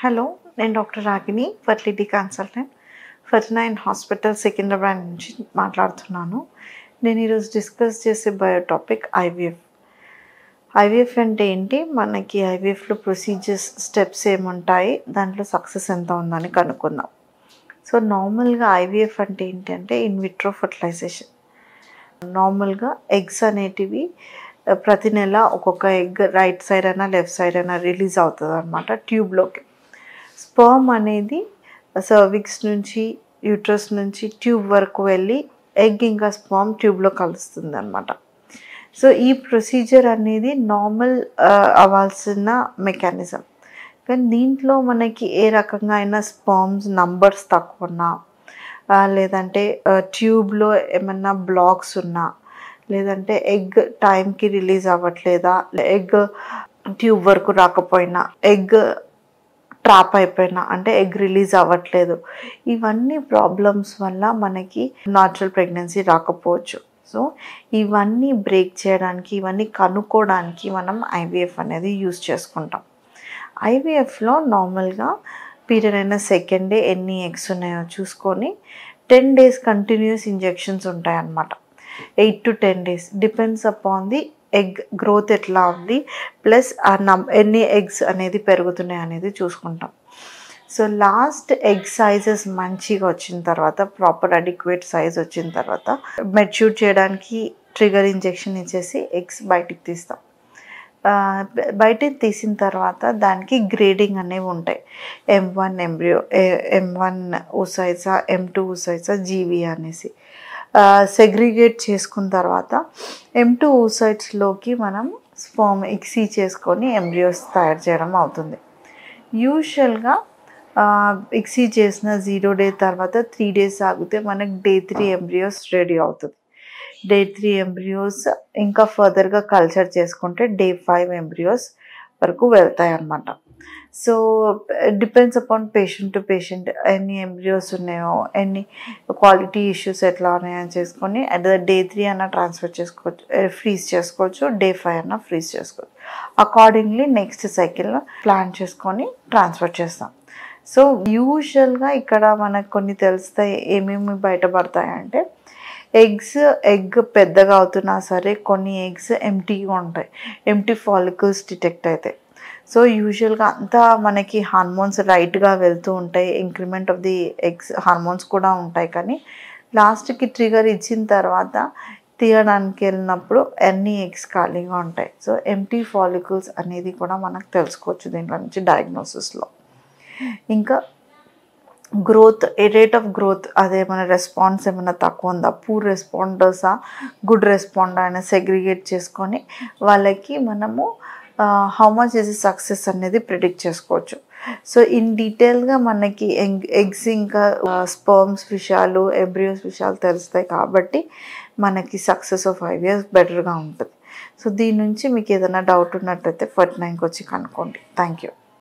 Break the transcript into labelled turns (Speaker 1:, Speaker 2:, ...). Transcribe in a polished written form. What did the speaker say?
Speaker 1: Hello, నేను doctor Ragini, fertility consultant, 49 hospital Secunderabad నుంచి మాట్లాడుతున్నాను. నేను ఈరోజు డిస్కస్ చేసే టాపిక్ ఐవీఎఫ్. ఐవీఎఫ్ అంటే ఏంటి, మనకి ఐవీఎఫ్లో ప్రొసీజర్స్, స్టెప్స్ ఏముంటాయి, దాంట్లో సక్సెస్ ఎంత ఉందని కనుక్కుందాం. సో నార్మల్గా ఐవీఎఫ్ అంటే ఏంటంటే విట్రో ఫర్టిలైజేషన్. నార్మల్గా ఎగ్స్ అనేటివి ప్రతి నెల ఒక్కొక్క ఎగ్ రైట్ సైడ్ అయినా లెఫ్ట్ సైడ్ అయినా రిలీజ్ అవుతుంది అనమాట ట్యూబ్లోకి. స్పర్మ్ అనేది సర్విక్స్ నుంచి యూట్రస్ నుంచి ట్యూబ్ వరకు వెళ్ళి ఎగ్ ఇంకా స్పర్మ్ ట్యూబ్లో కలుస్తుంది అనమాట. సో ఈ ప్రొసీజర్ అనేది నార్మల్ అవ్వాల్సిన మెకానిజం. కానీ దీంట్లో మనకి ఏ రకంగా అయినా స్పర్మ్స్ నంబర్స్ తక్కువ ఉన్నా, లేదంటే ట్యూబ్లో ఏమన్నా బ్లాక్స్ ఉన్నా, లేదంటే ఎగ్ టైంకి రిలీజ్ అవ్వట్లేదా, ఎగ్ ట్యూబ్ వరకు రాకపోయినా, ఎగ్ ట్రాప్ అయిపోయినా, అంటే ఎగ్ రిలీజ్ అవ్వట్లేదు, ఇవన్నీ ప్రాబ్లమ్స్ వల్ల మనకి న్యాచురల్ ప్రెగ్నెన్సీ రాకపోవచ్చు. సో ఇవన్నీ బ్రేక్ చేయడానికి, ఇవన్నీ కనుక్కోవడానికి మనం ఐవీఎఫ్ అనేది యూజ్ చేసుకుంటాం. ఐవీఎఫ్లో నార్మల్గా పీరియడ్ అయిన సెకండ్ డే ఎన్ని ఎగ్స్ ఉన్నాయో చూసుకొని 10 days కంటిన్యూస్ ఇంజెక్షన్స్ ఉంటాయన్నమాట. 8 to 10 days depends upon the egg growth ఎట్లా ఉంది, ప్లస్ ఎన్ని ఎగ్స్ అనేది పెరుగుతున్నాయి అనేది చూసుకుంటాం. సో లాస్ట్ ఎగ్ సైజెస్ మంచిగా వచ్చిన తర్వాత, ప్రాపర్ అడిక్వేట్ సైజ్ వచ్చిన తర్వాత మెచ్యూర్ చేయడానికి ట్రిగర్ ఇంజెక్షన్ ఇచ్చేసి ఎగ్స్ బయటికి తీస్తాం. బయటికి తీసిన తర్వాత దానికి గ్రేడింగ్ అనేవి ఉంటాయి. M1 embryo, M1 oocytes, M2 oocytes, జీవి అనేసి సెగ్రిగేట్ చేసుకున్న తర్వాత M2 oocytesలోకి మనం స్పర్మ్ ఎక్సీ చేసుకొని ఎంబ్రియోస్ తయారు చేయడం అవుతుంది. యూజువల్గా ఎక్సీ చేసిన 0 day తర్వాత 3 days ఆగితే మనకి Day 3 ఎంబ్రియోస్ రెడీ అవుతుంది. Day 3 ఎంబ్రియోస్ ఇంకా ఫర్దర్గా కల్చర్ చేసుకుంటే Day 5 ఎంబ్రియోస్ వరకు వెళ్తాయి అన్నమాట. So depends upon patient to patient ఎన్ని ఎంబ్రియోస్ ఉన్నాయో, ఎన్ని క్వాలిటీ ఇష్యూస్ ఎట్లా ఉన్నాయని చేసుకొని అట్ Day 3 అన్న ట్రాన్స్ఫర్ చేసుకోవచ్చు, ఫ్రీజ్ చేసుకోవచ్చు, Day 5 అన్న ఫ్రీజ్ చేసుకోవచ్చు. అకార్డింగ్లీ నెక్స్ట్ సైకిల్ ప్లాన్ చేసుకొని ట్రాన్స్ఫర్ చేస్తాం. సో యూజువల్గా ఇక్కడ మనకు కొన్ని తెలుస్తాయి, ఏమేమి బయటపడతాయంటే ఎగ్ పెద్దగా అవుతున్నా సరే కొన్ని ఎగ్స్ ఎంటీగా ఉంటాయి, ఎంటీ ఫాలికల్స్ డిటెక్ట్ అవుతాయి. సో యూజువల్గా అంతా మనకి హార్మోన్స్ రైట్గా వెళ్తూ ఉంటాయి, increment of the eggs hormones కూడా ఉంటాయి. కానీ లాస్ట్కి ట్రిగర్ ఇచ్చిన తర్వాత తీయడానికి వెళ్ళినప్పుడు అన్ని ఎగ్స్ ఖాళీగా ఉంటాయి. సో ఎంటీ ఫాలికల్స్ అనేది కూడా మనకు తెలుసుకోవచ్చు దీంట్లో నుంచి డయాగ్నోసిస్లో. ఇంకా గ్రోత్, రేట్ ఆఫ్ గ్రోత్, అదేమైనా రెస్పాన్స్ ఏమైనా తక్కువ ఉందా, పూర్ రెస్పాండర్సా, గుడ్ రెస్పాండర్ అయినా సెగ్రిగేట్ చేసుకొని వాళ్ళకి మనము హౌ మచ్ ఇస్ సక్సెస్ అనేది ప్రిడిక్ట్ చేసుకోవచ్చు. సో ఇన్ డీటెయిల్గా మనకి ఎగ్స్ ఇంకా స్పర్మ్స్ విషయాలు, ఎంబ్రియోస్ విషయాలు తెలుస్తాయి కాబట్టి మనకి సక్సెస్ ఆఫ్ ఐవీఎఫ్ బెటర్గా ఉంటుంది. సో దీని నుంచి మీకు ఏదైనా డౌట్ ఉన్నట్టయితే 49కి వచ్చి కనుక్కోండి. Thank you.